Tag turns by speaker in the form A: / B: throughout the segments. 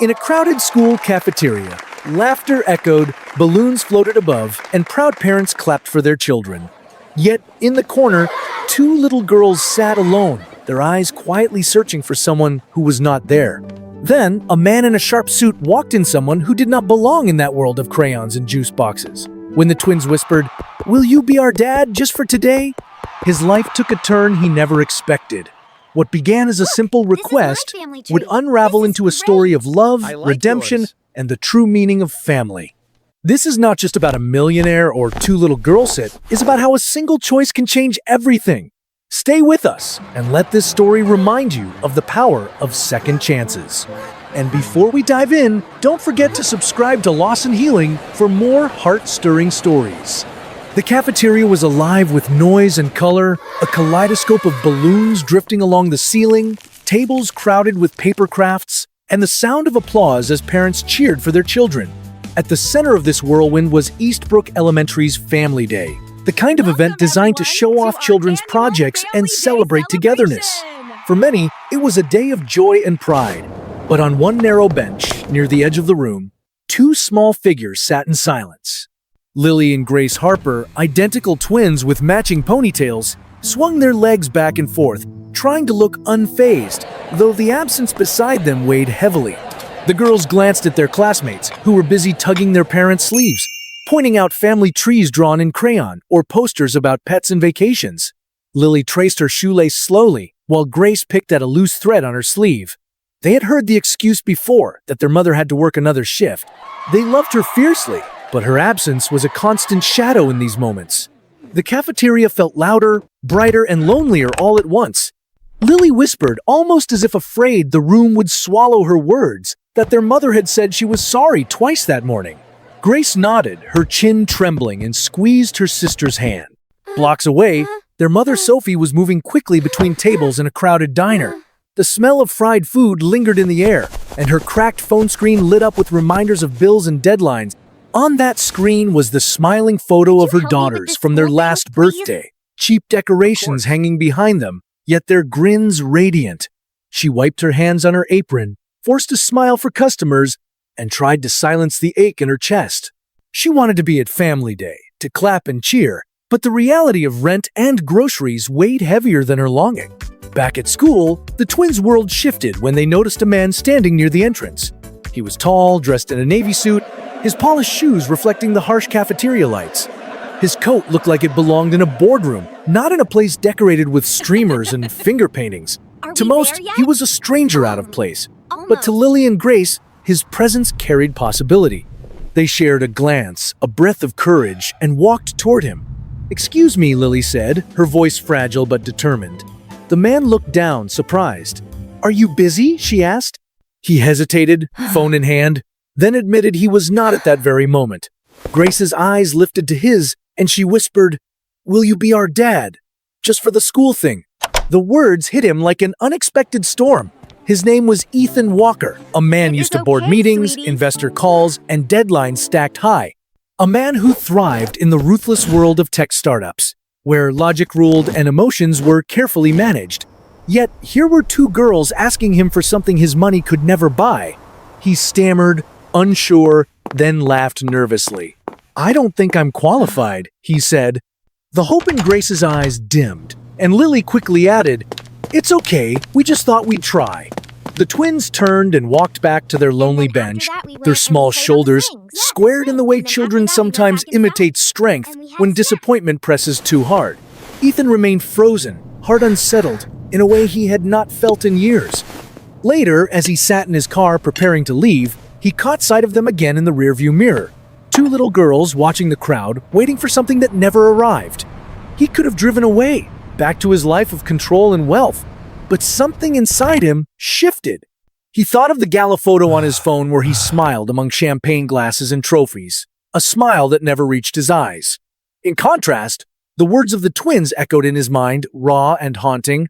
A: In a crowded school cafeteria, laughter echoed, balloons floated above, and proud parents clapped for their children. Yet, in the corner, two little girls sat alone, their eyes quietly searching for someone who was not there. Then, a man in a sharp suit walked in someone who did not belong in that world of crayons and juice boxes. When the twins whispered, "Will you be our dad just for today?" his life took a turn he never expected. What began as a simple request would unravel into a story of love, redemption, and the true meaning of family. This is not just about a millionaire or two little girls hit, it's about how a single choice can change everything. Stay with us and let this story remind you of the power of second chances. And before we dive in, don't forget to subscribe to Loss and Healing for more heart-stirring stories. The cafeteria was alive with noise and color, a kaleidoscope of balloons drifting along the ceiling, tables crowded with paper crafts, and the sound of applause as parents cheered for their children. At the center of this whirlwind was Eastbrook Elementary's Family Day, the kind of event designed to show off children's projects and celebrate togetherness. For many, it was a day of joy and pride. But on one narrow bench, near the edge of the room, two small figures sat in silence. Lily and Grace Harper, identical twins with matching ponytails, swung their legs back and forth, trying to look unfazed, though the absence beside them weighed heavily. The girls glanced at their classmates, who were busy tugging their parents' sleeves, pointing out family trees drawn in crayon or posters about pets and vacations. Lily traced her shoelace slowly, while Grace picked at a loose thread on her sleeve. They had heard the excuse before that their mother had to work another shift. They loved her fiercely, but her absence was a constant shadow in these moments. The cafeteria felt louder, brighter, and lonelier all at once. Lily whispered, almost as if afraid the room would swallow her words, that their mother had said she was sorry twice that morning. Grace nodded, her chin trembling, and squeezed her sister's hand. Blocks away, their mother Sophie was moving quickly between tables in a crowded diner. The smell of fried food lingered in the air, and her cracked phone screen lit up with reminders of bills and deadlines. On that screen was the smiling photo of her daughters from their last birthday, cheap decorations hanging behind them, yet their grins radiant. She wiped her hands on her apron, forced a smile for customers, and tried to silence the ache in her chest. She wanted to be at Family Day, to clap and cheer, but the reality of rent and groceries weighed heavier than her longing. Back at school, the twins' world shifted when they noticed a man standing near the entrance. He was tall, dressed in a navy suit, his polished shoes reflecting the harsh cafeteria lights. His coat looked like it belonged in a boardroom, not in a place decorated with streamers and finger paintings. To most, he was a stranger out of place. But to Lily and Grace, his presence carried possibility. They shared a glance, a breath of courage, and walked toward him. "Excuse me," Lily said, her voice fragile but determined. The man looked down, surprised. "Are you busy?" she asked. He hesitated, phone in hand, then admitted he was not at that very moment. Grace's eyes lifted to his, and she whispered, "Will you be our dad? Just for the school thing." The words hit him like an unexpected storm. His name was Ethan Walker, a man used to board meetings, investor calls, and deadlines stacked high. A man who thrived in the ruthless world of tech startups, where logic ruled and emotions were carefully managed. Yet here were two girls asking him for something his money could never buy. He stammered, unsure, then laughed nervously. "I don't think I'm qualified," he said. The hope in Grace's eyes dimmed, and Lily quickly added, "It's okay, we just thought we'd try." The twins turned and walked back to their lonely bench, their small shoulders squared in the way children sometimes imitate strength when disappointment presses too hard. Ethan remained frozen, heart unsettled, in a way he had not felt in years. Later, as he sat in his car preparing to leave, he caught sight of them again in the rearview mirror. Two little girls watching the crowd, waiting for something that never arrived. He could have driven away, back to his life of control and wealth. But something inside him shifted. He thought of the gala photo on his phone where he smiled among champagne glasses and trophies, a smile that never reached his eyes. In contrast, the words of the twins echoed in his mind, raw and haunting.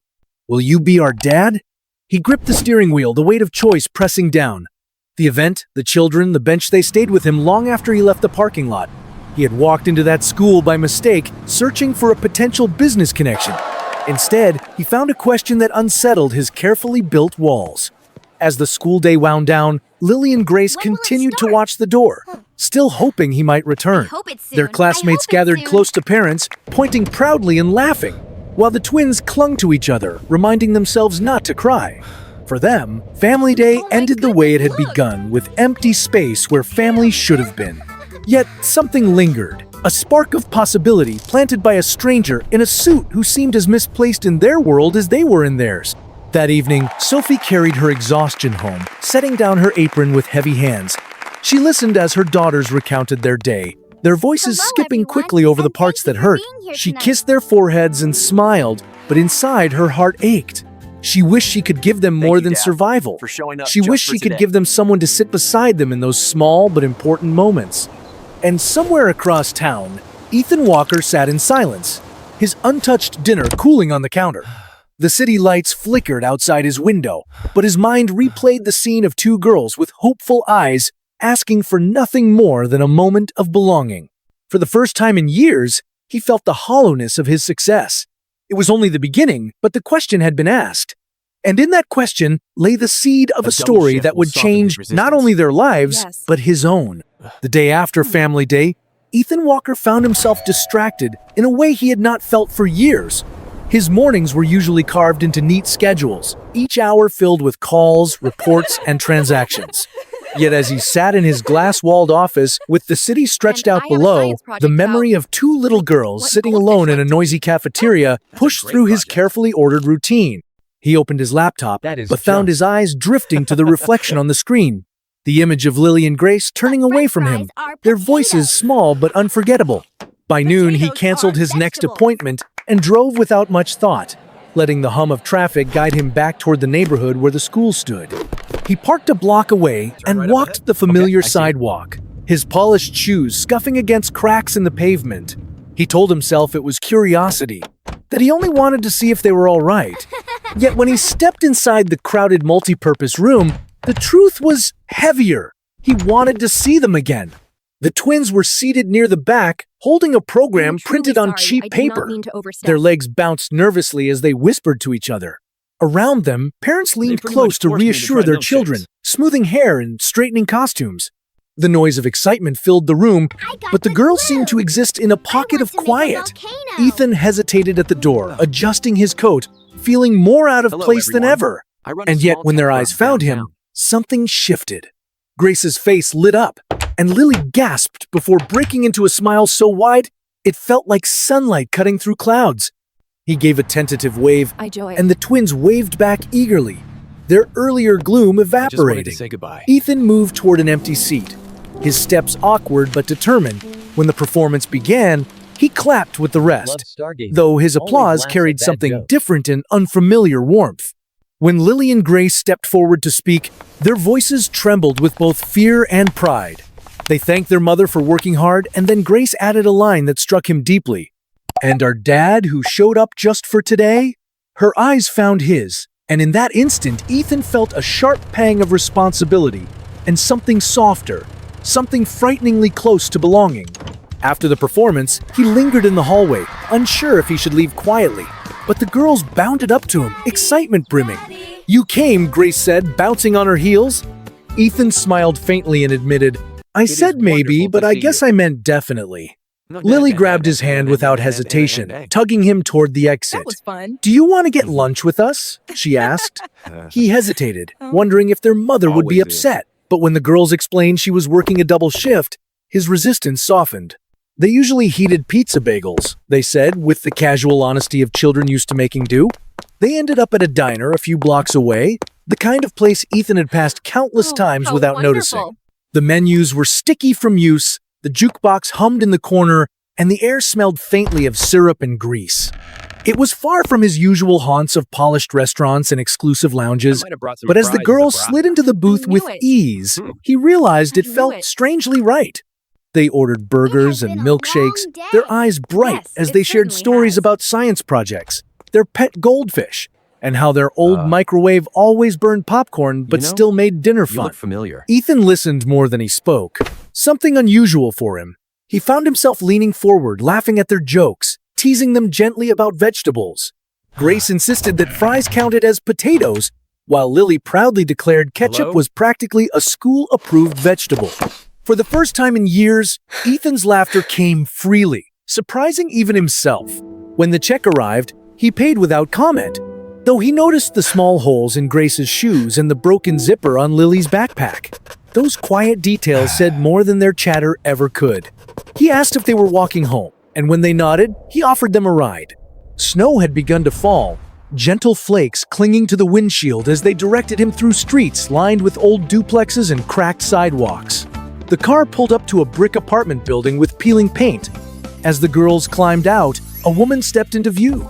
A: "Will you be our dad?" He gripped the steering wheel, the weight of choice pressing down. The event, the children, the bench, they stayed with him long after he left the parking lot. He had walked into that school by mistake, searching for a potential business connection. Instead, he found a question that unsettled his carefully built walls. As the school day wound down, Lily and Grace
B: When will it
A: continued to
B: start?
A: watch the door, still hoping he might return.
B: hope it's soon.
A: Their classmates gathered close to parents, pointing proudly and laughing, while the twins clung to each other, reminding themselves not to cry. For them, Family Day
B: Oh my
A: ended the way it had
B: goodness, look.
A: begun, with empty space where family should have been. Yet something lingered, a spark of possibility planted by a stranger in a suit who seemed as misplaced in their world as they were in theirs. That evening, Sophie carried her exhaustion home, setting down her apron with heavy hands. She listened as her daughters recounted their day, their voices
B: Hello,
A: skipping
B: everyone,
A: quickly over the
B: and
A: parts
B: thank
A: that
B: you for
A: hurt.
B: being here
A: She
B: tonight.
A: kissed their foreheads and smiled, but inside her heart ached. She wished she could give them more
C: you,
A: than
C: Dad,
A: survival.
C: for showing up
A: She
C: just
A: wished
C: for
A: she could
C: today.
A: give them someone to sit beside them in those small but important moments. And somewhere across town, Ethan Walker sat in silence, his untouched dinner cooling on the counter. The city lights flickered outside his window, but his mind replayed the scene of two girls with hopeful eyes asking for nothing more than a moment of belonging. For the first time in years, he felt the hollowness of his success. It was only the beginning, but the question had been asked. And in that question lay the seed of a
C: A double
A: story
C: shift
A: that
C: will
A: would
C: soften his
A: change not
C: resistance.
A: only their lives,
B: Yes.
A: but his own. The day after Family Day, Ethan Walker found himself distracted in a way he had not felt for years. His mornings were usually carved into neat schedules, each hour filled with calls, reports, and transactions. Yet as he sat in his glass-walled office with the city stretched
B: And
A: out
B: I have a
A: below,
B: science project
A: the memory of two little girls
B: what
A: sitting
B: goldfish
A: alone in
B: like
A: a
B: to
A: noisy cafeteria pushed
C: great
A: through his
C: project.
A: carefully ordered routine. He opened his laptop,
C: That is
A: but found
C: just-
A: his eyes drifting to the reflection on the screen. The image of Lily and Grace turning away from him, their voices small but unforgettable. By noon, he
B: Potatoes
A: canceled
B: are
A: his next
B: vegetables.
A: appointment and drove without much thought, letting the hum of traffic guide him back toward the neighborhood where the school stood. He parked a block away and
C: right up
A: walked
C: ahead.
A: the familiar
C: Okay, I see it.
A: sidewalk, his polished shoes scuffing against cracks in the pavement. He told himself it was curiosity, that he only wanted to see if they were all right. Yet when he stepped inside the crowded multi-purpose room, the truth was heavier. He wanted to see them again. The twins were seated near the back, holding a program printed on cheap paper. Their legs bounced nervously as they whispered to each other. Around them, parents leaned
C: pretty
A: close
C: much
A: to
C: forced me to
A: reassure
C: try
A: their
C: milkshakes.
A: children, smoothing hair and straightening costumes. The noise of excitement filled the room, but the girls seemed to exist in a pocket of quiet. Ethan hesitated at the door, adjusting his coat, feeling more out of
C: Hello,
A: place than
C: everyone.
A: ever.
C: I run a
A: And yet,
C: small
A: when their
C: tech
A: eyes
C: firm
A: found him,
C: downtown.
A: something shifted. Grace's face lit up, and Lily gasped before breaking into a smile so wide it felt like sunlight cutting through clouds. He gave a tentative wave, and the twins waved back eagerly, their earlier gloom
C: I just wanted to
A: evaporating.
C: say goodbye.
A: Ethan moved toward an empty seat, his steps awkward but determined. When the performance began, he clapped with the rest, though his applause carried something different and unfamiliar warmth. When Lily and Grace stepped forward to speak, their voices trembled with both fear and pride. They thanked their mother for working hard, and then Grace added a line that struck him deeply. "And our dad who showed up just for today?" Her eyes found his, and in that instant, Ethan felt a sharp pang of responsibility and something softer, something frighteningly close to belonging. After the performance, he lingered in the hallway, unsure if he should leave quietly. But the girls bounded up to him, excitement brimming. "You came," Grace said, bouncing on her heels. Ethan smiled faintly and admitted, "I
C: is
A: said maybe,
C: wonderful
A: but
C: to
A: I
C: see
A: guess
C: you."
A: I meant definitely." Lily grabbed his hand without hesitation, tugging him toward the exit.
B: fun.
A: "Do you want to get lunch with us?" she asked. He hesitated, wondering if their mother would be
C: Always is.
A: upset. But when the girls explained she was working a double shift, his resistance softened. They usually heated pizza bagels, they said, with the casual honesty of children used to making do. They ended up at a diner a few blocks away, the kind of place Ethan had passed countless times
B: how
A: without
B: wonderful.
A: noticing. The menus were sticky from use, the jukebox hummed in the corner, and the air smelled faintly of syrup and grease. It was far from his usual haunts of polished restaurants and exclusive lounges, but as the girls slid into the booth
B: knew
A: with
B: it.
A: ease, he realized it
B: I knew
A: felt
B: it.
A: strangely right. They ordered burgers and
B: been a long
A: milkshakes,
B: day.
A: their eyes bright
B: Yes,
A: as
B: it
A: they shared
B: certainly
A: stories
B: has.
A: about science projects, their pet goldfish, and how their old microwave always burned popcorn but
C: you know,
A: still made dinner
C: You
A: fun.
C: look familiar.
A: Ethan listened more than he spoke, something unusual for him. He found himself leaning forward, laughing at their jokes, teasing them gently about vegetables. Grace insisted that fries counted as potatoes, while Lily proudly declared ketchup
B: Hello?
A: was practically a school-approved vegetable. For the first time in years, Ethan's laughter came freely, surprising even himself. When the check arrived, he paid without comment, though he noticed the small holes in Grace's shoes and the broken zipper on Lily's backpack. Those quiet details said more than their chatter ever could. He asked if they were walking home, and when they nodded, he offered them a ride. Snow had begun to fall, gentle flakes clinging to the windshield as they directed him through streets lined with old duplexes and cracked sidewalks. The car pulled up to a brick apartment building with peeling paint. As the girls climbed out, a woman stepped into view.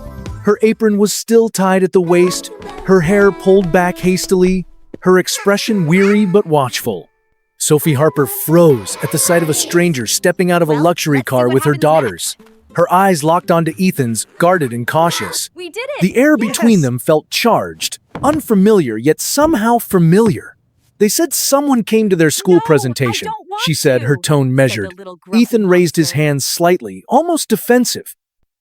A: Her apron was still tied at the waist, her hair pulled back hastily, her expression weary but watchful. Sophie Harper froze at the sight of a stranger stepping out of a luxury car with her daughters. Her eyes locked onto Ethan's, guarded and cautious.
C: We did it!
A: The air between them felt charged, unfamiliar yet somehow familiar. They said someone came to their school presentation,
C: I don't want
A: she said,
C: to,
A: her tone
C: said the
A: measured.
C: little grumpy
A: Ethan raised his
C: monster.
A: hands slightly, almost defensive.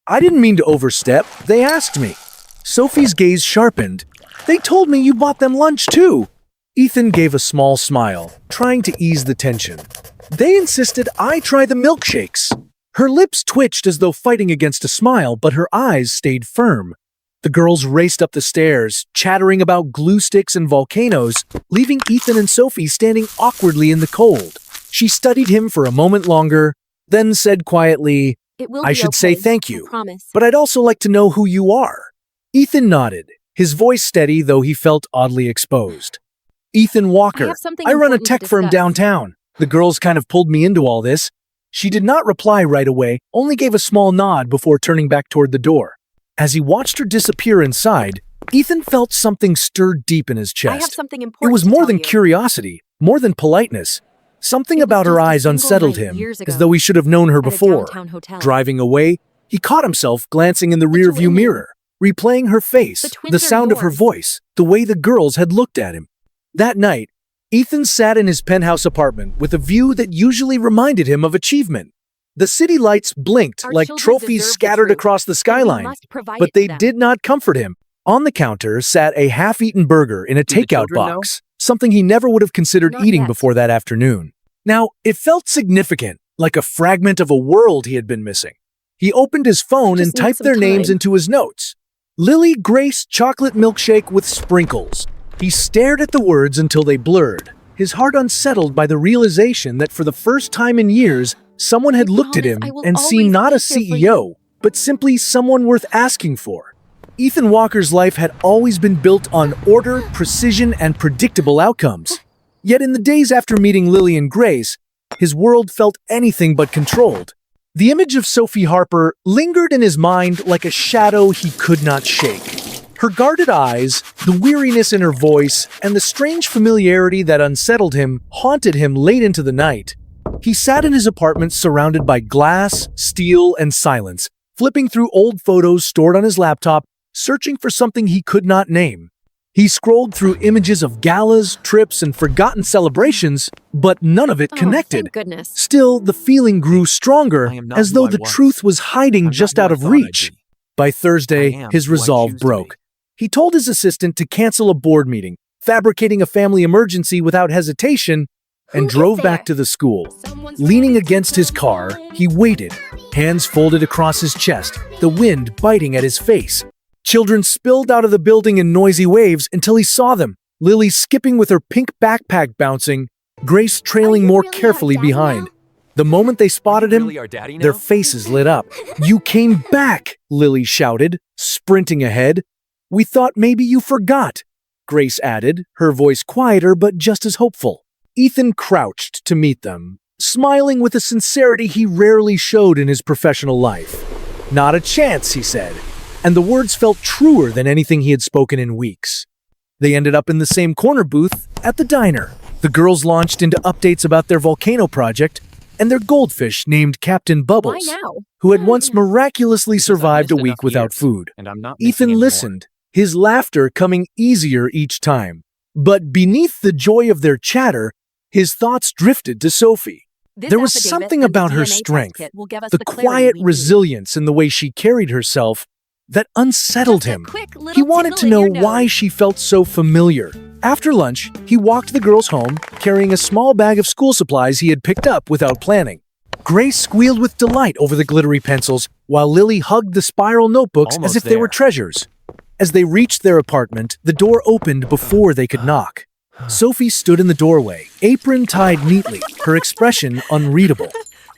A: I didn't mean to overstep, they asked me. Sophie's gaze sharpened. They told me you bought them lunch too. Ethan gave a small smile, trying to ease the tension. They insisted I try the milkshakes. Her lips twitched as though fighting against a smile, but her eyes stayed firm. The girls raced up the stairs, chattering about glue sticks and volcanoes, leaving Ethan and Sophie standing awkwardly in the cold. She studied him for a moment longer, then said quietly,
C: It will
A: I
C: be
A: should
C: okay,
A: say thank you,
C: I promise.
A: but I'd also like to know who you are. Ethan nodded, his voice steady though he felt oddly exposed. Ethan Walker,
C: I have something
A: I run a
C: important to
A: tech firm
C: discuss.
A: downtown. The girls kind of pulled me into all this. She did not reply right away, only gave a small nod before turning back toward the door. As he watched her disappear inside, Ethan felt something stir deep in his
C: I have
A: chest.
C: something
A: It
C: important
A: was
C: to
A: more
C: tell
A: than
C: you.
A: curiosity, more than politeness. Something
C: It was
A: about her
C: just a
A: eyes
C: single
A: unsettled
C: night
A: him,
C: years
A: as
C: ago
A: though he should have known her
C: at a
A: before.
C: downtown hotel.
A: Driving away, he caught himself glancing in the
C: twin
A: rearview mirror, replaying her face,
C: The twins
A: the
C: are
A: sound of her
C: yours.
A: voice, the way the girls had looked at him. That night, Ethan sat in his penthouse apartment with a view that usually reminded him of achievement. The city lights blinked
C: Our
A: like
C: children
A: trophies
C: deserve the
A: scattered
C: truth,
A: across the
C: and we
A: skyline,
C: must provide
A: but
C: it to
A: they
C: them.
A: did not comfort him. On the counter sat a half-eaten burger in a
B: Do the
A: takeout
B: children know?
A: box, something he never would have considered
C: Not
A: eating
C: yet.
A: before that afternoon. Now, it felt significant, like a fragment of a world he had been missing. He opened his phone and
C: Just need
A: typed
C: some
A: their names
C: time.
A: into his notes. Lily Grace chocolate milkshake with sprinkles. He stared at the words until they blurred, his heart unsettled by the realization that for the first time in years, someone had
C: I
A: looked at
C: promise
A: him
C: I will
A: and seen
C: always
A: not a
C: be here for
A: CEO, but simply someone worth asking for. Ethan Walker's life had always been built on order, precision, and predictable outcomes. Yet in the days after meeting Lily and Grace, his world felt anything but controlled. The image of Sophie Harper lingered in his mind like a shadow he could not shake. Her guarded eyes, the weariness in her voice, and the strange familiarity that unsettled him haunted him late into the night. He sat in his apartment surrounded by glass, steel, and silence, flipping through old photos stored on his laptop, searching for something he could not name. He scrolled through images of galas, trips, and forgotten celebrations, but none of it
C: Oh,
A: connected.
C: thank goodness.
A: Still, the feeling grew stronger,
B: I am not
A: as
B: who
A: though
B: I
A: the
B: was.
A: truth was hiding
B: I'm
A: just
B: not
A: out
B: who I
A: of
B: thought I'd
A: reach.
B: be.
A: By Thursday,
B: I am
A: his
B: who I
A: resolve
B: choose to
A: broke.
B: be.
A: He told his assistant to cancel a board meeting, fabricating a family emergency without hesitation, and
C: Who is
A: drove
C: there?
A: back to the school. Leaning against his car, he waited, hands folded across his chest, the wind biting at his face. Children spilled out of the building in noisy waves until he saw them, Lily skipping with her pink backpack bouncing, Grace trailing
C: Are you
A: more
C: really our
A: carefully
C: daddy
A: behind.
C: now?
A: The moment they spotted him,
B: Really our daddy now?
A: their faces lit up. You came back, Lily shouted, sprinting ahead. We thought maybe you forgot, Grace added, her voice quieter but just as hopeful. Ethan crouched to meet them, smiling with a sincerity he rarely showed in his professional life. Not a chance, he said, and the words felt truer than anything he had spoken in weeks. They ended up in the same corner booth at the diner. The girls launched into updates about their volcano project and their goldfish named Captain Bubbles,
C: Why now?
A: who had once miraculously
B: Because I've
A: survived a
B: missed
A: week
B: enough
A: without
B: years,
A: food.
B: and I'm not missing
A: Ethan
B: anymore.
A: listened, his laughter coming easier each time. But beneath the joy of their chatter, his thoughts drifted to Sophie.
C: This
A: There was
C: affidavit
A: something
C: and the
A: about her
C: DNA test
A: strength,
C: kit will give us
A: the
C: clarity
A: quiet
C: we need.
A: resilience in the way she carried herself, that unsettled him.
B: quick little
A: He wanted to
B: tickle
A: know
B: in your
A: why
B: nose.
A: she felt so familiar. After lunch, he walked the girls home, carrying a small bag of school supplies he had picked up without planning. Grace squealed with delight over the glittery pencils, while Lily hugged the spiral notebooks as if they were treasures. As they reached their apartment, the door opened before they could knock. Sophie stood in the doorway, apron tied neatly, her expression unreadable.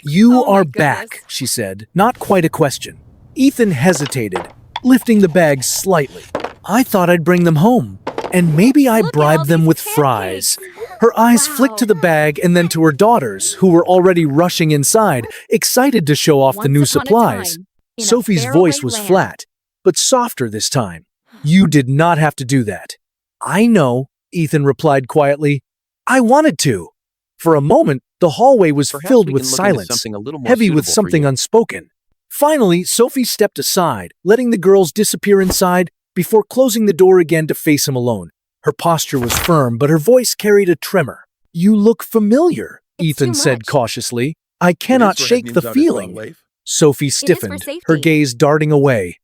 A: "You
B: Oh my
A: are
B: goodness.
A: back," she said, not quite a question. Ethan hesitated, lifting the bag slightly. "I thought I'd bring them home, and maybe I
B: Look at
A: bribed
B: all
A: them
B: these
A: with
B: pancakes.
A: fries." Her eyes
B: Wow.
A: flicked to the bag and then to her daughters, who were already rushing inside, excited to show off the new
B: Once upon a
A: supplies.
B: time, in a
A: Sophie's
B: faraway
A: voice was
B: land.
A: flat, but softer this time. "You did not have to do that." "I know," Ethan replied quietly. "I wanted to." For a moment, the hallway was
C: Perhaps
A: filled
C: we
A: with
C: can look into
A: silence,
C: something a little more
A: heavy with
C: suitable for
A: something
C: you.
A: unspoken. Finally, Sophie stepped aside, letting the girls disappear inside before closing the door again to face him alone. Her posture was firm, but her voice carried a tremor. "You look familiar,"
B: It's
A: Ethan
B: too
A: said
B: much.
A: cautiously. "I cannot shake the feeling." Sophie stiffened,
B: safety.
A: her gaze darting away.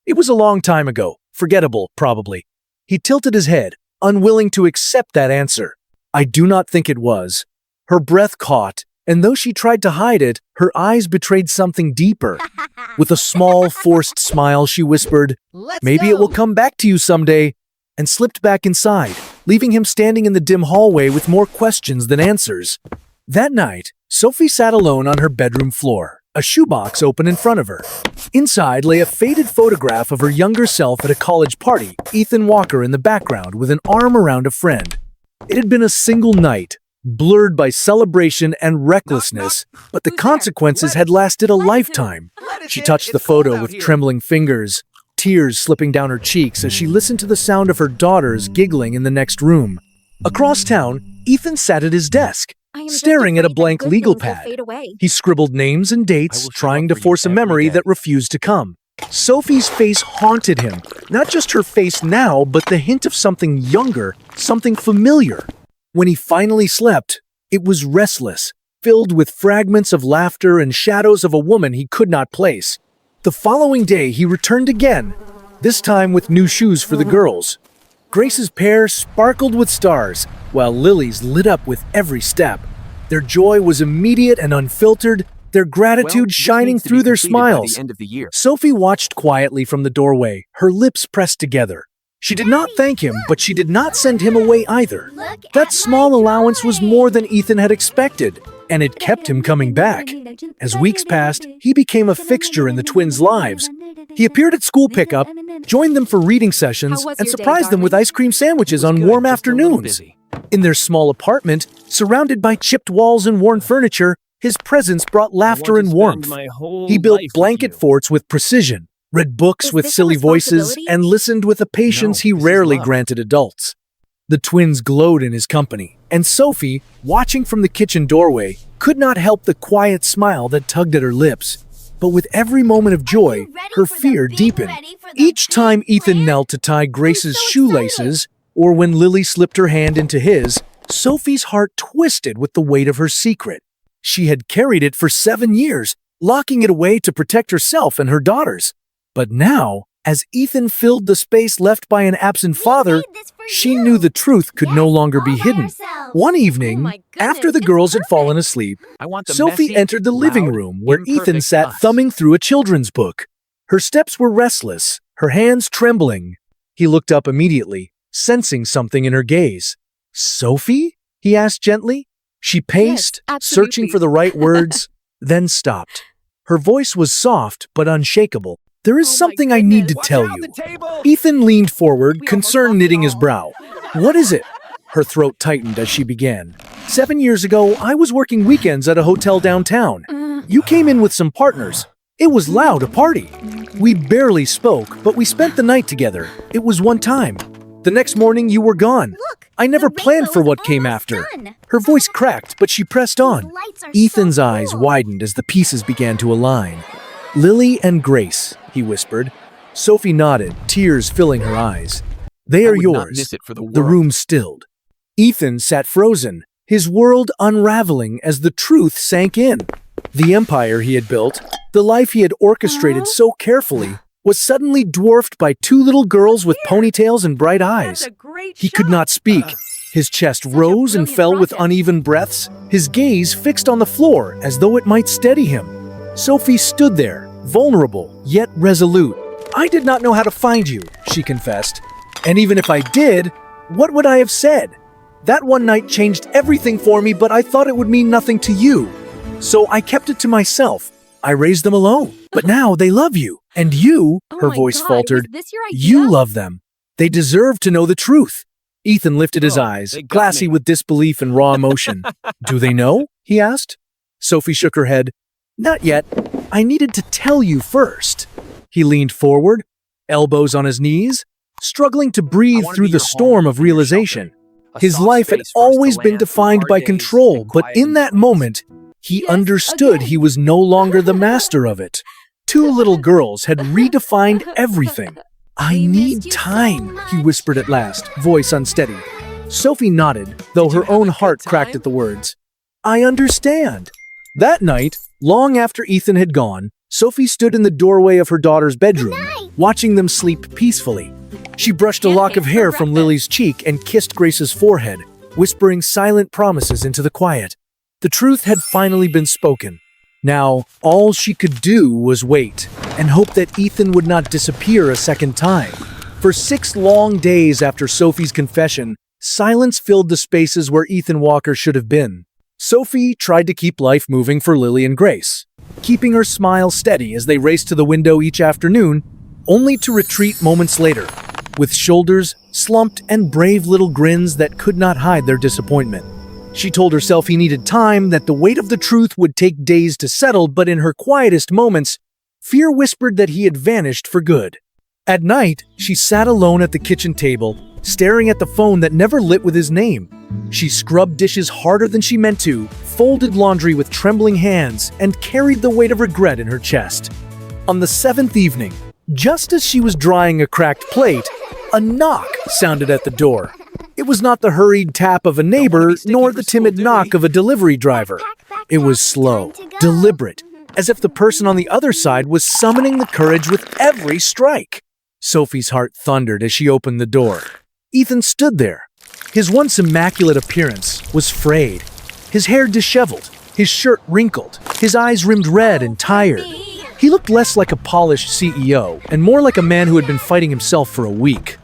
A: "It was a long time ago. Forgettable, probably." He tilted his head, unwilling to accept that answer. "I do not think it was." Her breath caught, and though she tried to hide it, her eyes betrayed something deeper. With a small, forced smile, she whispered, "Maybe it will come back to you someday," and slipped back inside, leaving him standing in the dim hallway with more questions than answers. That night, Sophie sat alone on her bedroom floor, a shoebox open in front of her. Inside lay a faded photograph of her younger self at a college party, Ethan Walker in the background with an arm around a friend. It had been a single night, blurred by celebration and recklessness, but the
B: Who's there?
A: consequences had lasted a lifetime. She touched the photo with trembling fingers, tears slipping down her cheeks as she listened to the sound of her daughters giggling in the next room. Across town, Ethan sat at his desk,
B: I am just
A: staring at a
B: afraid that
A: blank
B: good
A: legal
B: things will
A: pad.
B: fade away.
A: He scribbled names and
C: I
A: dates,
C: will show
A: trying
C: up
A: to
C: for you
A: force a
C: every
A: memory
C: day.
A: that refused to come. Sophie's face haunted him. Not just her face now, but the hint of something younger, something familiar. When he finally slept, it was restless, filled with fragments of laughter and shadows of a woman he could not place. The following day, he returned again, this time with new shoes for the girls. Grace's pair sparkled with stars, while Lily's lit up with every step. Their joy was immediate and unfiltered, their gratitude shining through their smiles.
C: The end of the year.
A: Sophie watched quietly from the doorway, her lips pressed together. She did not thank him, but she did not send him away either. That small allowance was more than Ethan had expected, and it kept him coming back. As weeks passed, he became a fixture in the twins' lives. He appeared at school pickup, joined them for reading sessions,
B: How was
A: and
B: your day,
A: surprised them with
B: darling?
A: ice cream sandwiches
C: It was
A: on
C: good,
A: warm
C: just a little
A: afternoons.
C: busy.
A: In their small apartment, surrounded by chipped walls and worn furniture, his presence brought laughter and warmth. He built blanket forts with precision, read books
B: Is
A: with
B: this a
A: silly voices,
B: responsibility?
A: and listened with a patience
C: No,
A: he
C: this is
A: rarely
C: love.
A: granted adults. The twins glowed in his company, and Sophie, watching from the kitchen doorway, could not help the quiet smile that tugged at her lips. But with every moment of joy, her fear deepened. Each time Ethan knelt to tie Grace's shoelaces, or when Lily slipped her hand into his, Sophie's heart twisted with the weight of her secret. She had carried it for 7 years, locking it away to protect herself and her daughters. But now, as Ethan filled the space left by an absent father, she knew the truth could no longer be hidden. One evening,
B: Oh my goodness,
A: after the
B: it's
A: girls had
B: perfect.
A: fallen asleep,
C: I want the
A: Sophie
C: messy,
A: entered the living
C: loud,
A: room where Ethan
C: imperfect
A: sat
C: us.
A: thumbing through a children's book. Her steps were restless, her hands trembling. He looked up immediately, sensing something in her gaze. "Sophie?" he asked gently. She paced,
B: Yes,
A: searching
B: absolutely.
A: for the right words, then stopped. Her voice was soft but unshakable. "There is
B: Oh my
A: something I need to
B: goodness.
A: tell you." Ethan leaned forward,
B: We almost
A: concern
B: lost it
A: knitting his
B: all.
A: brow. "What is it?" Her throat tightened as she began. 7 years ago, I was working weekends at a hotel downtown. You came in with some partners. It was loud, a party. We barely spoke, but we spent the night together. It was one time. The next morning, you were gone.
B: Look,
A: I never
B: the
A: planned for
B: rainbow's
A: what came
B: almost
A: after.
B: done.
A: Her voice cracked, but she pressed on.
B: These lights are so
A: Ethan's eyes
B: cool.
A: widened as the pieces began to align. "Lily and Grace," he whispered. Sophie nodded, tears filling her eyes. "They
C: I
A: are
C: would not
A: yours."
C: miss it for the
A: The
C: world.
A: room stilled. Ethan sat frozen, his world unraveling as the truth sank in. The empire he had built, the life he had orchestrated so carefully, was suddenly dwarfed by two little girls with ponytails and bright eyes. He could not speak. His chest rose and fell with uneven breaths, his gaze fixed on the floor as though it might steady him. Sophie stood there, vulnerable yet resolute. "I did not know how to find you," she confessed. "And even if I did, what would I have said? That one night changed everything for me, but I thought it would mean nothing to you. So I kept it to myself. I raised them alone. But now they love you. And you," her voice faltered, "you love them. They deserve to know the truth." Ethan lifted his eyes, glassy with disbelief and raw emotion. "Do they know?" he asked. Sophie shook her head. "Not yet. I needed to tell you first." He leaned forward, elbows on his knees, struggling to breathe through the storm of realization. His life had always been defined by control, but in that moment, he understood he was no longer the master of it. Two little girls had redefined everything. "I need time," he whispered at last, voice unsteady. Sophie nodded, though her own heart cracked at the words. "I understand." That night, long after Ethan had gone, Sophie stood in the doorway of her daughter's bedroom, watching them sleep peacefully. She brushed a lock of hair from Lily's cheek and kissed Grace's forehead, whispering silent promises into the quiet. The truth had finally been spoken. Now, all she could do was wait and hope that Ethan would not disappear a second time. For 6 long days after Sophie's confession, silence filled the spaces where Ethan Walker should have been. Sophie tried to keep life moving for Lily and Grace, keeping her smile steady as they raced to the window each afternoon, only to retreat moments later, with shoulders slumped and brave little grins that could not hide their disappointment. She told herself he needed time, that the weight of the truth would take days to settle, but in her quietest moments, fear whispered that he had vanished for good. At night, she sat alone at the kitchen table, staring at the phone that never lit with his name. She scrubbed dishes harder than she meant to, folded laundry with trembling hands, and carried the weight of regret in her chest. On the 7th evening, just as she was drying a cracked plate, a knock sounded at the door. It was not the hurried tap of a neighbor, nor the timid knock of a delivery driver. It was slow, deliberate, as if the person on the other side was summoning the courage with every strike. Sophie's heart thundered as she opened the door. Ethan stood there. His once immaculate appearance was frayed, his hair disheveled, his shirt wrinkled, his eyes rimmed red and tired. He looked less like a polished CEO and more like a man who had been fighting himself for a week.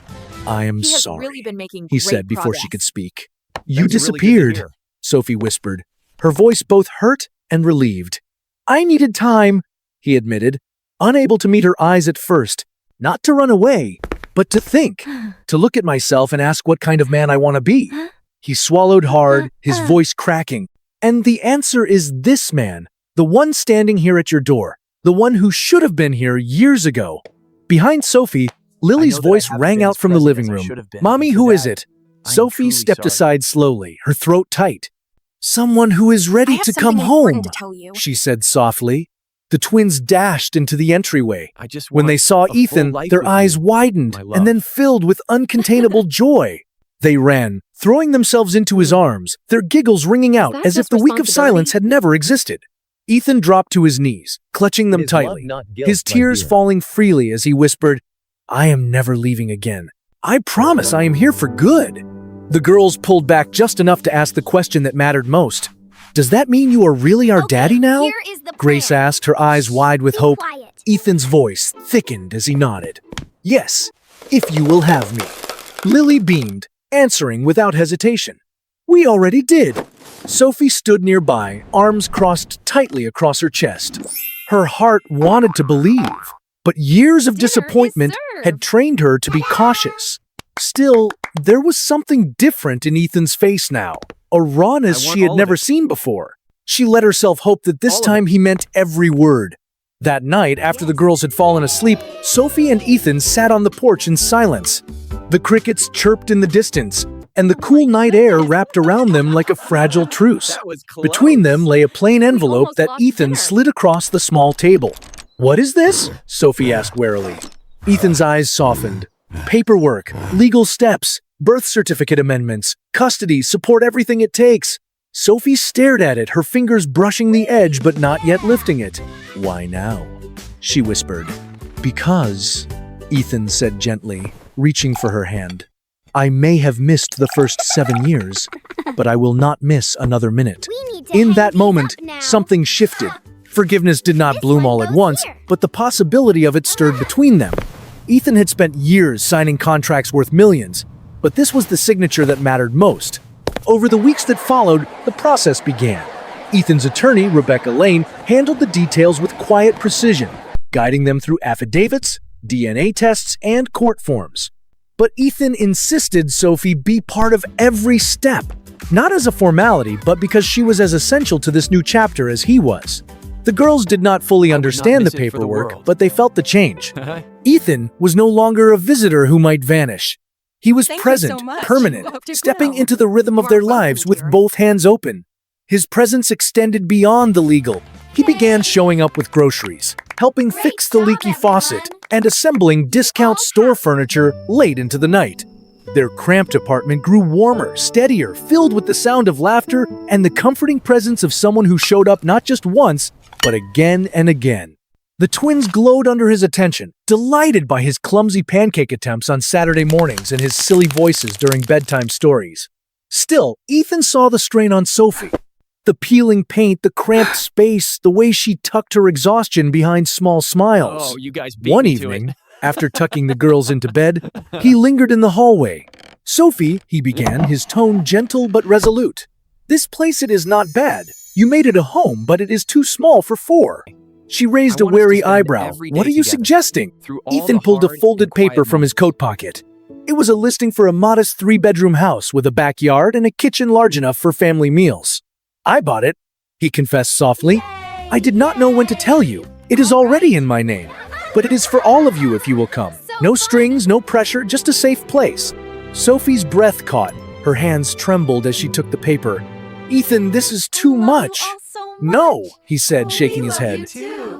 A: "I am sorry," he said before she could speak. "You disappeared," Sophie whispered, her voice both hurt and relieved. "I needed time," he admitted, unable to meet her eyes at first, not to run away, but to think, to look at myself and ask what kind of man I want to be. He swallowed hard, his voice cracking. "And the answer is this man, the one standing here at your door, the one who should have been here years ago." Behind Sophie, Lily's voice rang out from the living room. "Mommy, who is it?" Sophie stepped aside slowly, her throat tight. "Someone who is ready to come home," she said softly. The twins dashed into the entryway. When they saw Ethan, their eyes widened and then filled with uncontainable joy. They ran, throwing themselves into his arms, their giggles ringing out as if the week of silence had never existed. Ethan dropped to his knees, clutching them tightly, his tears falling freely as he whispered, "I am never leaving again. I promise I am here for good." The girls pulled back just enough to ask the question that mattered most. "Does that mean you are really our daddy now?" Grace asked, her eyes wide with hope. Ethan's voice thickened as he nodded. "Yes, if you will have me." Lily beamed, answering without hesitation. "We already did." Sophie stood nearby, arms crossed tightly across her chest. Her heart wanted to believe, but years of disappointment had trained her to be cautious. Still, there was something different in Ethan's face now, a rawness she had never seen before. She let herself hope that this time he meant every word. That night, after the girls had fallen asleep, Sophie and Ethan sat on the porch in silence. The crickets chirped in the distance, and the cool night air wrapped around them like a fragile truce. Between them lay a plain envelope that Ethan slid across the small table. "What is this?" Sophie asked warily. Ethan's eyes softened. "Paperwork, legal steps, birth certificate amendments, custody, support, everything it takes." Sophie stared at it, her fingers brushing the edge but not yet lifting it. "Why now?" she whispered. Because, Ethan said gently, reaching for her hand, I may have missed the first 7 years, but I will not miss another minute. In that moment, something shifted. Forgiveness did not bloom all at once, but the possibility of it stirred between them. Ethan had spent years signing contracts worth millions, but this was the signature that mattered most. Over the weeks that followed, the process began. Ethan's attorney, Rebecca Lane, handled the details with quiet precision, guiding them through affidavits, DNA tests, and court forms. But Ethan insisted Sophie be part of every step, not as a formality, but because she was as essential to this new chapter as he was. The girls did not fully understand the paperwork, but they felt the change. Ethan was no longer a visitor who might vanish. He was present, permanent, stepping into the rhythm of their lives with both hands open. His presence extended beyond the legal. He began showing up with groceries, helping fix the leaky faucet, and assembling discount store furniture late into the night. Their cramped apartment grew warmer, steadier, filled with the sound of laughter and the comforting presence of someone who showed up not just once, but again and again. The twins glowed under his attention, delighted by his clumsy pancake attempts on Saturday mornings and his silly voices during bedtime stories. Still, Ethan saw the strain on Sophie. The peeling paint, the cramped space, the way she tucked her exhaustion behind small smiles.
B: Oh, you guys beat
A: One
B: me to
A: evening,
B: it.
A: after tucking the girls into bed, he lingered in the hallway. Sophie, he began, his tone gentle but resolute. This place it is not bad. You made it a home, but it is too small for 4. She raised a
B: I want us to
A: wary
B: spend
A: eyebrow.
B: every day
A: What are you
B: together,
A: suggesting?
B: through all
A: Ethan
B: the
A: pulled a
B: hard
A: folded
B: and quiet
A: paper from his coat pocket. It was a listing for a modest 3-bedroom house with a backyard and a kitchen large enough for family meals. I bought it, he confessed softly. I did not know when to tell you. It is already in my name. But it is for all of you if you will come. No strings, no pressure, just a safe place. Sophie's breath caught. Her hands trembled as she took the paper. Ethan, this is too much. No, he said, shaking his head.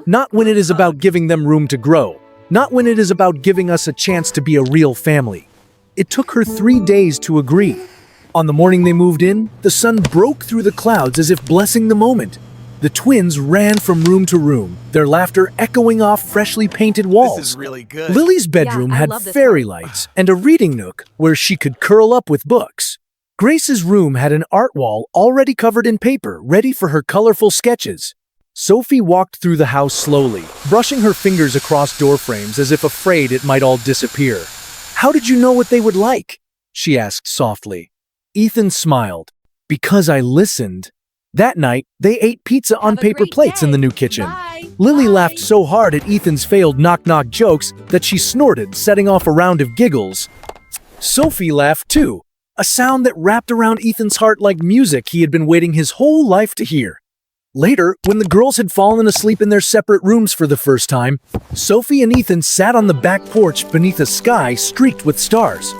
A: Not when it is about giving them room to grow. Not when it is about giving us a chance to be a real family. It took her 3 days to agree. On the morning they moved in, the sun broke through the clouds as if blessing the moment. The twins ran from room to room, their laughter echoing off freshly painted walls.
C: This is really good.
A: Lily's bedroom
D: I
A: had
D: love this
A: fairy lights and a reading nook where she could curl up with books. Grace's room had an art wall already covered in paper, ready for her colorful sketches. Sophie walked through the house slowly, brushing her fingers across door frames as if afraid it might all disappear. How did you know what they would like? She asked softly. Ethan smiled. Because I listened. That night, they ate pizza on
D: Have a
A: paper
D: great
A: plates in
D: day.
A: the new kitchen.
D: Bye.
A: Lily
D: Bye.
A: laughed so hard at Ethan's failed knock-knock jokes that she snorted, setting off a round of giggles. Sophie laughed too, a sound that wrapped around Ethan's heart like music he had been waiting his whole life to hear. Later, when the girls had fallen asleep in their separate rooms for the first time, Sophie and Ethan sat on the back porch beneath a sky streaked with stars.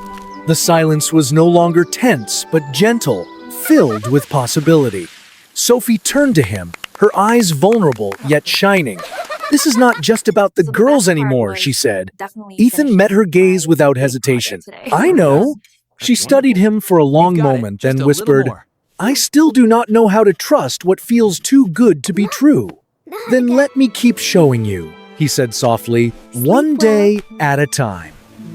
A: The silence was no longer tense, but gentle, filled with possibility. Sophie turned to him, her eyes vulnerable yet shining. This is not just about the
D: So the
A: girls
D: best part
A: anymore,
D: was
A: she said.
D: definitely
A: Ethan
D: finishing
A: met her gaze
D: my
A: without
D: big
A: hesitation.
D: project today.
A: I know. She
B: That's
A: studied him for a long
B: You've got it.
A: moment,
B: Just
A: then
B: a little
A: whispered,
B: more.
A: I still do not know how to trust what feels too good to be true. Then let me keep showing you, he said softly, one day at a time.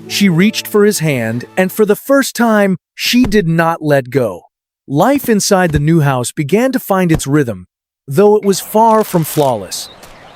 A: She reached for his hand, and for the first time, she did not let go. Life inside the new house began to find its rhythm, though it was far from flawless.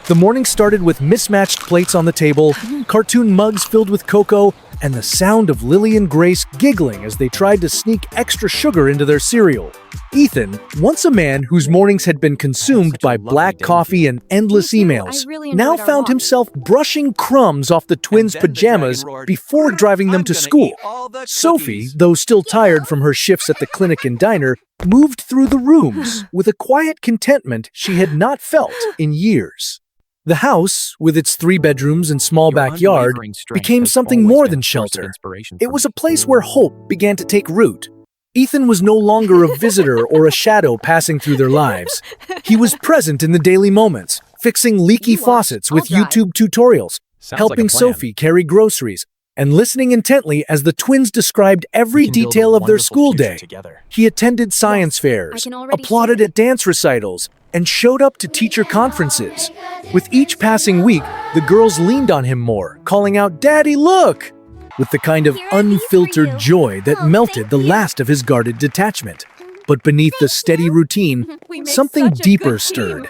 A: The morning started with mismatched plates on the table, cartoon mugs filled with cocoa, and the sound of Lily and Grace giggling as they tried to sneak extra sugar into their cereal. Ethan, once a man whose mornings had been consumed
B: Such a
A: by
B: lovely
A: black
B: day.
A: coffee and endless
D: Me too.
A: emails,
D: I really
A: now
D: enjoyed our
A: found
D: walk.
A: himself brushing crumbs off the twins'
C: then the
A: pajamas
C: dragon roared,
A: before driving them
C: "I'm
A: to
C: gonna
A: school.
C: eat all the
A: Sophie,
C: cookies."
A: though still tired from her shifts at the clinic and diner, moved through the rooms with a quiet contentment she had not felt in years. The house, with its 3 bedrooms and small
B: Your
A: backyard,
B: unwavering strength
A: became
B: has
A: something
B: always
A: more
B: been
A: than
B: a source of
A: shelter.
B: inspiration
A: It
B: for
A: was
B: me.
A: a place where hope began to take root. Ethan was no longer a visitor or a shadow passing through their lives. He was present in the daily moments, fixing leaky
D: You watch,
A: faucets with
D: I'll drive.
A: YouTube tutorials,
B: Sounds
A: helping
B: like a plan.
A: Sophie carry groceries, and listening intently as the twins described every
B: We can build a
A: detail of their
B: wonderful
A: school
B: future
A: day.
B: together.
A: He attended science
D: I
A: fairs,
D: can already
A: applauded
D: see it.
A: at dance recitals, and showed up to teacher conferences. With each passing week, the girls leaned on him more, calling out, "Daddy, look!" with the kind of unfiltered joy that melted the last of his guarded detachment. But beneath the steady routine, something deeper stirred.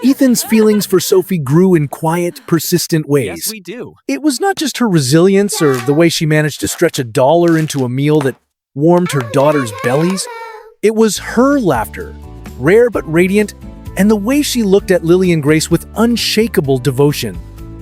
A: Ethan's feelings for Sophie grew in quiet, persistent ways.
B: Yes, we do.
A: It was not just her resilience or the way she managed to stretch $1 into a meal that warmed her daughter's bellies. It was her laughter, rare but radiant, and the way she looked at Lily and Grace with unshakable devotion.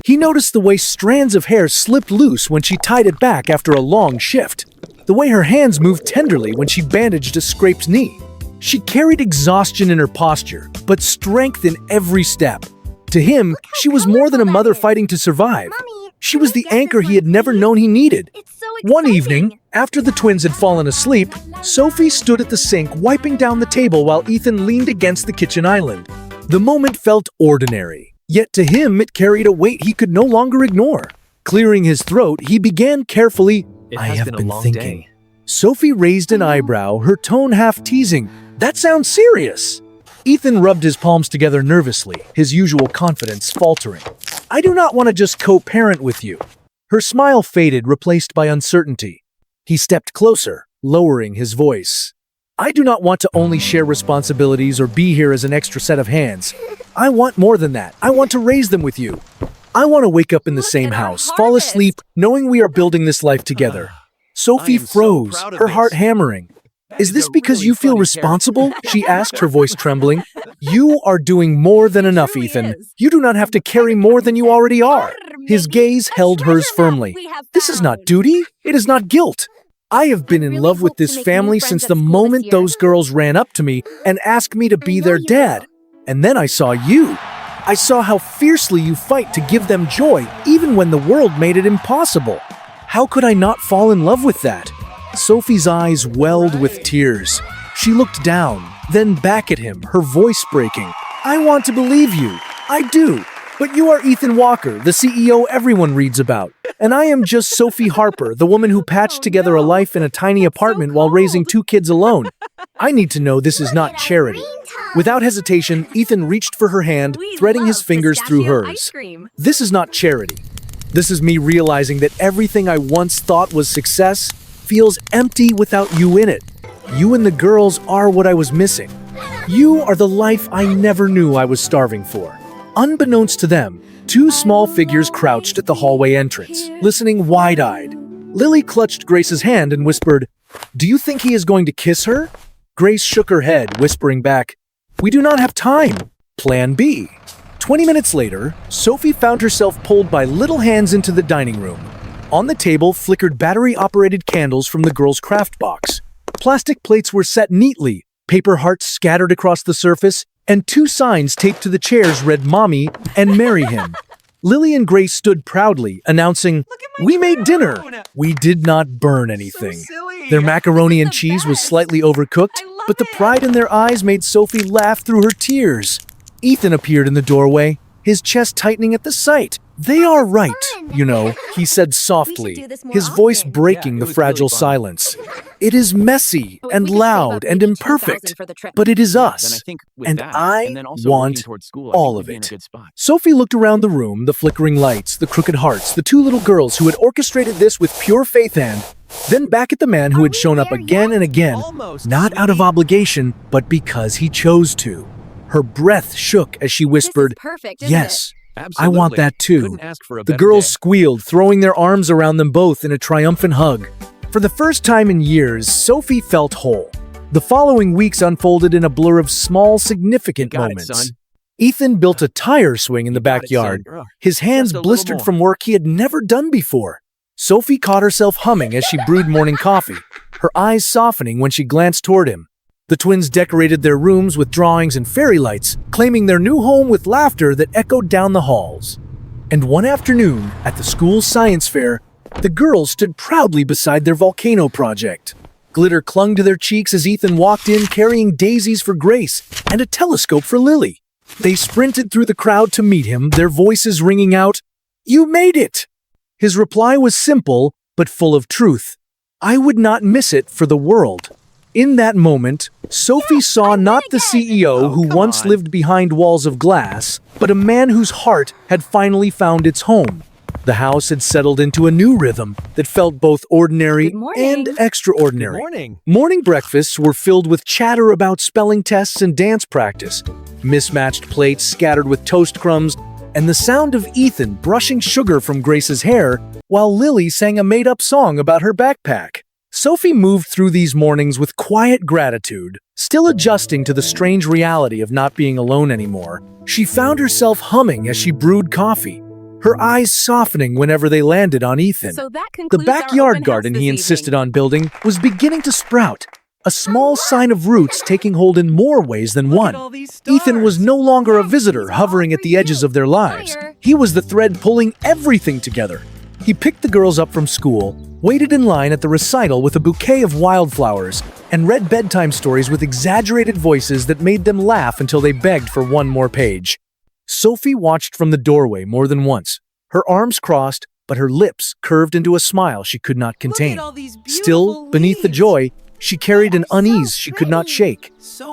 A: He noticed the way strands of hair slipped loose when she tied it back after a long shift, the way her hands moved tenderly when she bandaged a scraped knee. She carried exhaustion in her posture, but strength in every step. To him, she was more than a mother fighting to survive. She was the anchor he had never known he needed. One evening, after the twins had fallen asleep, Sophie stood at the sink wiping down the table while Ethan leaned against the kitchen island. The moment felt ordinary, yet to him it carried a weight he could no longer ignore. Clearing his throat, he began carefully, "I have been thinking." Sophie raised an eyebrow, her tone half teasing. "That sounds serious." Ethan rubbed his palms together nervously, his usual confidence faltering. "I do not want to just co-parent with you." Her smile faded, replaced by uncertainty. He stepped closer, lowering his voice. "I do not want to only share responsibilities or be here as an extra set of hands. I want more than that. I want to raise them with you. I want to wake up in the same house, fall asleep, knowing we are building this life together." Sophie froze, her heart hammering. "Is this because you feel responsible?" she asked, her voice trembling. "You are doing more than enough, Ethan. You do not have to carry more than you already are." His gaze held hers firmly. "This is not duty. It is not guilt. I have been in love with this family since the moment those girls ran up to me and asked me to be their dad. And then I saw you. I saw how fiercely you fight to give them joy, even when the world made it impossible. How could I not fall in love with that?" Sophie's eyes welled with tears. She looked down, then back at him, her voice breaking. "I want to believe you. I do. But you are Ethan Walker, the CEO everyone reads about. And I am just Sophie Harper, the woman who patched together a life in a tiny apartment while raising 2 kids alone. I need to know this is not charity." Without hesitation, Ethan reached for her hand, threading his fingers through hers. "This is not charity. This is me realizing that everything I once thought was success feels empty without you in it. You and the girls are what I was missing. You are the life I never knew I was starving for." Unbeknownst to them, 2 small figures crouched at the hallway entrance, listening wide-eyed. Lily clutched Grace's hand and whispered, "Do you think he is going to kiss her?" Grace shook her head, whispering back, "We do not have time. Plan B." 20 minutes later, Sophie found herself pulled by little hands into the dining room. On the table flickered battery-operated candles from the girls' craft box. Plastic plates were set neatly, paper hearts scattered across the surface, and 2 signs taped to the chairs read "Mommy" and "Marry him." Lily and Grace stood proudly, announcing, "We made dinner." We did not burn anything. Their macaroni and cheese was slightly overcooked, but the pride in their eyes made Sophie laugh through her tears. Ethan appeared in the doorway, his chest tightening at the sight. "They are right, you know," he said softly, his voice breaking the fragile silence. "It is messy and loud and imperfect, but it is us, and I want all of it." Sophie looked around the room, the flickering lights, the crooked hearts, the 2 little girls who had orchestrated this with pure faith and then back at the man who had shown up again and again, not out of obligation, but because he chose to. Her breath shook as she whispered, "Yes.
B: Absolutely.
A: I want that too."
B: Couldn't ask for a
A: The
B: better
A: girls
B: day.
A: squealed, throwing their arms around them both in a triumphant hug. For the first time in years, Sophie felt whole. The following weeks unfolded in a blur of small, significant
B: You got it,
A: moments.
B: son.
A: Ethan built a tire swing in the
B: Got it,
A: backyard,
B: son.
A: his hands
B: Just a little
A: blistered
B: more.
A: from work he had never done before. Sophie caught herself humming as she brewed morning coffee, her eyes softening when she glanced toward him. The twins decorated their rooms with drawings and fairy lights, claiming their new home with laughter that echoed down the halls. And one afternoon, at the school's science fair, the girls stood proudly beside their volcano project. Glitter clung to their cheeks as Ethan walked in carrying daisies for Grace and a telescope for Lily. They sprinted through the crowd to meet him, their voices ringing out, "You made it!" His reply was simple, but full of truth. "I would not miss it for the world." In that moment, Sophie saw not the CEO who once lived behind walls of glass, but a man whose heart had finally found its home. The house had settled into a new rhythm that felt both ordinary and extraordinary.
B: Good morning.
A: Morning breakfasts were filled with chatter about spelling tests and dance practice, mismatched plates scattered with toast crumbs, and the sound of Ethan brushing sugar from Grace's hair while Lily sang a made-up song about her backpack. Sophie moved through these mornings with quiet gratitude, still adjusting to the strange reality of not being alone anymore. She found herself humming as she brewed coffee, her eyes softening whenever they landed on Ethan. The backyard garden he insisted on building was beginning to sprout, a small sign of roots taking hold in more ways than one. Ethan was no longer a visitor hovering at the edges of their lives. He was the thread pulling everything together. He picked the girls up from school, waited in line at the recital with a bouquet of wildflowers, and read bedtime stories with exaggerated voices that made them laugh until they begged for one more page. Sophie watched from the doorway more than once, her arms crossed, but her lips curved into a smile she could not contain. Still, beneath the joy, she carried an unease she could not shake.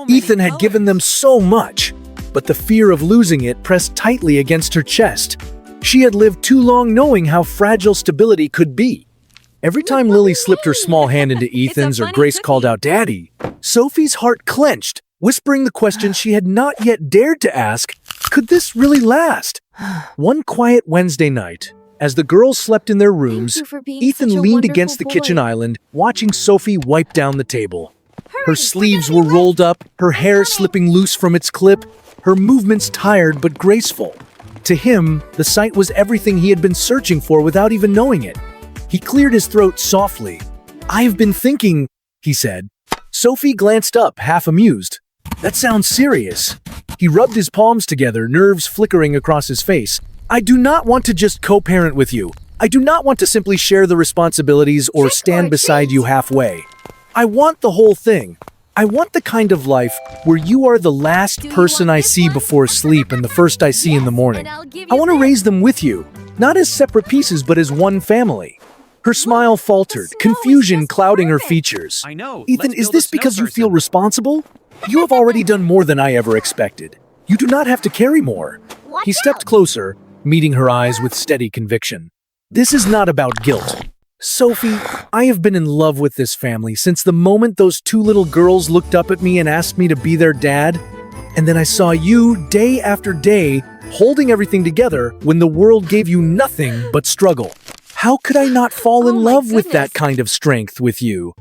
A: Ethan had given them so much, but the fear of losing it pressed tightly against her chest. She had lived too long knowing how fragile stability could be. Every time Lily slipped her small hand into Ethan's or Grace called out "Daddy," Sophie's heart clenched, whispering the question she had not yet dared to ask: could this really last? One quiet Wednesday night, as the girls slept in their rooms, Ethan leaned against the kitchen island, watching Sophie wipe down the table. Her sleeves were rolled up, her hair slipping loose from its clip, her movements tired but graceful. To him, the sight was everything he had been searching for without even knowing it. He cleared his throat softly. "I've been thinking," he said. Sophie glanced up, half amused. "That sounds serious." He rubbed his palms together, nerves flickering across his face. "I do not want to just co-parent with you. I do not want to simply share the responsibilities or stand beside you halfway. I want the whole thing. I want the kind of life where you are the last person I see before sleep and the first I see in the morning. I want to raise them with you, not as separate pieces but as one family." Her smile faltered, confusion clouding her features. "Ethan, is this because you feel responsible? You have already done more than I ever expected. You do not have to carry more." He stepped closer, meeting her eyes with steady conviction. "This is not about guilt. Sophie, I have been in love with this family since the moment those two little girls looked up at me and asked me to be their dad. And then I saw you, day after day, holding everything together when the world gave you nothing but struggle. How could I not fall in love with that kind of strength with you?"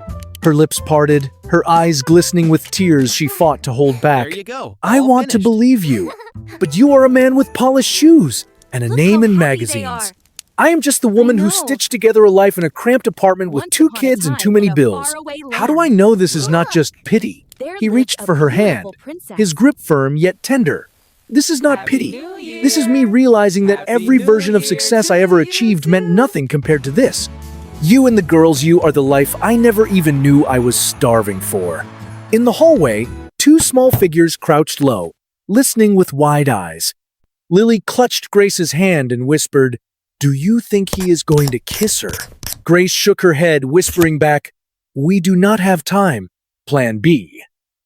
A: Her lips parted, her eyes glistening with tears she fought to hold back.
B: There you go.
A: "I
B: All
A: want to
B: finished.
A: believe you, but you are a man with polished shoes and a name in magazines. I am just the woman who stitched together a life in a cramped apartment with 2 kids and too many bills. How do I know this is not just pity?" He reached for her hand, his grip firm yet tender. "This is not pity. This is me realizing that every version of success I ever achieved meant nothing compared to this. You and the girls you are the life I never even knew I was starving for." In the hallway, 2 small figures crouched low, listening with wide eyes. Lily clutched Grace's hand and whispered, "Do you think he is going to kiss her?" Grace shook her head, whispering back, "We do not have time. Plan B."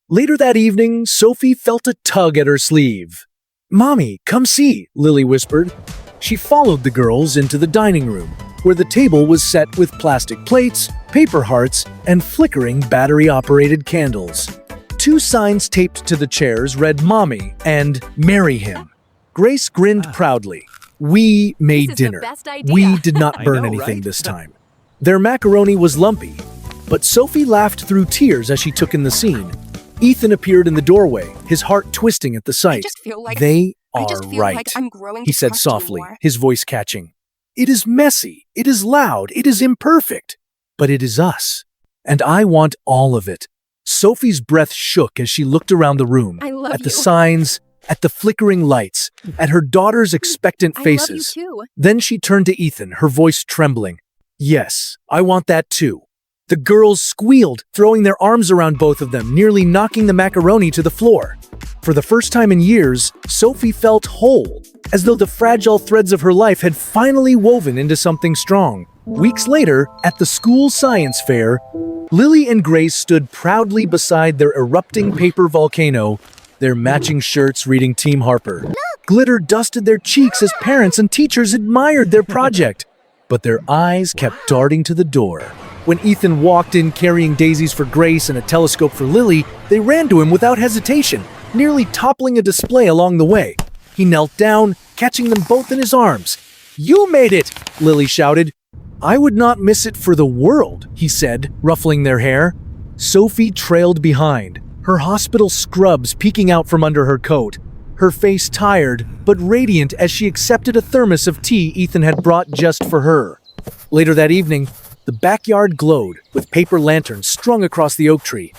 A: Later that evening, Sophie felt a tug at her sleeve. "Mommy, come see," Lily whispered. She followed the girls into the dining room, where the table was set with plastic plates, paper hearts, and flickering battery-operated candles. 2 signs taped to the chairs read "Mommy" and "Marry him." Grace grinned proudly. "We made dinner. We did not burn anything this time." Their macaroni was lumpy, but Sophie laughed through tears as she took in the scene. Ethan appeared in the doorway, his heart twisting at the sight. "They are right," he said softly, his voice catching. "It is messy, it is loud, it is imperfect, but it is us. And I want all of it." Sophie's breath shook as she looked around the room, at the signs, at the flickering lights, at her daughter's expectant faces. Then she turned to Ethan, her voice trembling. "Yes, I want that too." The girls squealed, throwing their arms around both of them, nearly knocking the macaroni to the floor. For the first time in years, Sophie felt whole, as though the fragile threads of her life had finally woven into something strong. Weeks later, at the school science fair, Lily and Grace stood proudly beside their erupting paper volcano, their matching shirts reading Team Harper. Glitter dusted their cheeks as parents and teachers admired their project, but their eyes kept darting to the door. When Ethan walked in carrying daisies for Grace and a telescope for Lily, they ran to him without hesitation, nearly toppling a display along the way. He knelt down, catching them both in his arms. "You made it!" Lily shouted. "I would not miss it for the world," he said, ruffling their hair. Sophie trailed behind, her hospital scrubs peeking out from under her coat, her face tired but radiant as she accepted a thermos of tea Ethan had brought just for her. Later that evening, the backyard glowed with paper lanterns strung across the oak tree.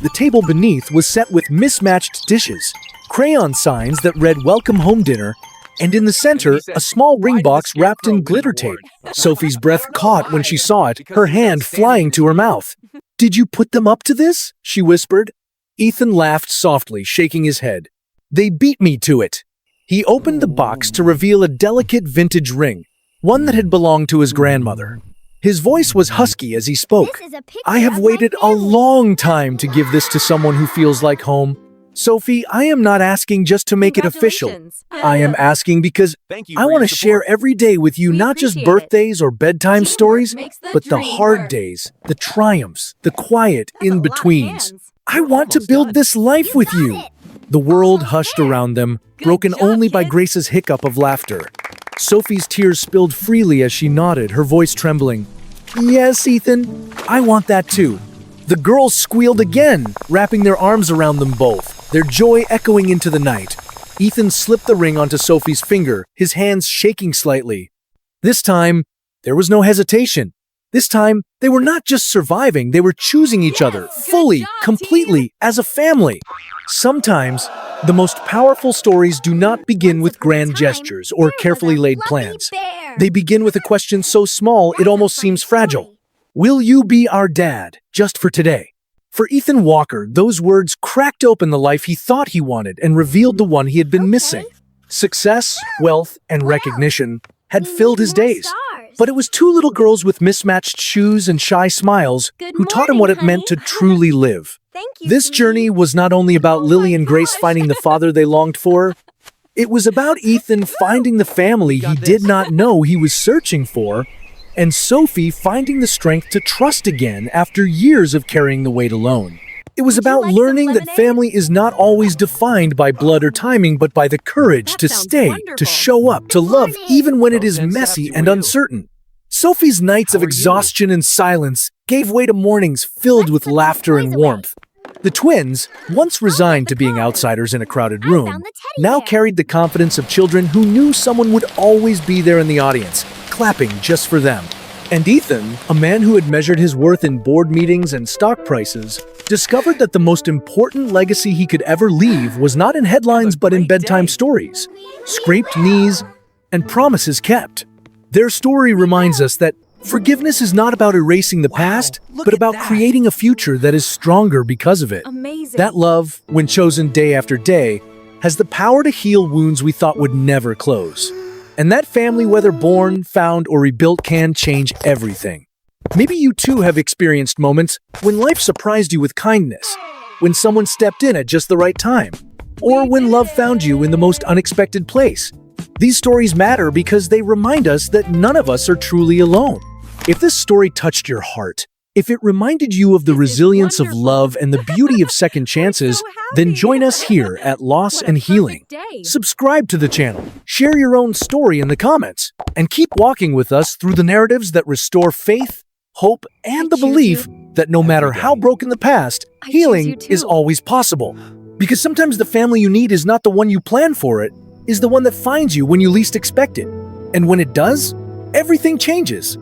A: The table beneath was set with mismatched dishes, crayon signs that read "Welcome Home Dinner," and in the center, a small ring box wrapped in glitter tape. Sophie's breath caught when she saw it, her hand flying to her mouth. "Did you put them up to this?" she whispered. Ethan laughed softly, shaking his head. "They beat me to it." He opened the box to reveal a delicate vintage ring, one that had belonged to his grandmother. His voice was husky as he spoke. "I have waited a long time to give this to someone who feels like home. Sophie, I am not asking just to make it official. I am asking because I want to share every day with you, not just birthdays or bedtime stories, but the hard days, the triumphs, the quiet in-betweens. I want to build this life with you." The world hushed around them, broken only by Grace's hiccup of laughter. Sophie's tears spilled freely as she nodded, her voice trembling. "Yes, Ethan, I want that too." The girls squealed again, wrapping their arms around them both, their joy echoing into the night. Ethan slipped the ring onto Sophie's finger, his hands shaking slightly. This time, there was no hesitation. This time, they were not just surviving, they were choosing each other, fully, completely, as a family. Sometimes, the most powerful stories do not begin with grand gestures or carefully laid plans. They begin with a question so small it almost seems fragile. "Will you be our dad, just for today?" For Ethan Walker, those words cracked open the life he thought he wanted and revealed the one he had been missing. Success, wealth, and recognition had filled his days. But it was two little girls with mismatched shoes and shy smiles who taught him what it meant to truly live. This journey was not only about Lily and Grace finding the father they longed for, it was about Ethan finding the family he did not know he was searching for, and Sophie finding the strength to trust again after years of carrying the weight alone. It was about learning that family is not always defined by blood or timing, but by the courage to stay, to show up, to love, even when it is messy and uncertain. Sophie's nights of exhaustion and silence gave way to mornings filled with laughter and warmth. The twins, once resigned to being outsiders in a crowded room, now carried the confidence of children who knew someone would always be there in the audience, clapping just for them. And Ethan, a man who had measured his worth in board meetings and stock prices, discovered that the most important legacy he could ever leave was not in headlines but in bedtime stories, scraped knees, and promises kept. Their story reminds us that forgiveness is not about erasing the past, but about creating a future that is stronger because of it.
B: Amazing.
A: That love, when chosen day after day, has the power to heal wounds we thought would never close. And that family, whether born, found, or rebuilt, can change everything. Maybe you too have experienced moments when life surprised you with kindness, when someone stepped in at just the right time, or when love found you in the most unexpected place. These stories matter because they remind us that none of us are truly alone. If this story touched your heart, if it reminded you of the resilience of love and the beauty of second chances, then join us here at Loss and Healing. Subscribe to the channel, share your own story in the comments, and keep walking with us through the narratives that restore faith, hope, and the belief that no matter how broken the past, healing is always possible. Because sometimes the family you need is not the one you plan for, it is the one that finds you when you least expect it. And when it does, everything changes.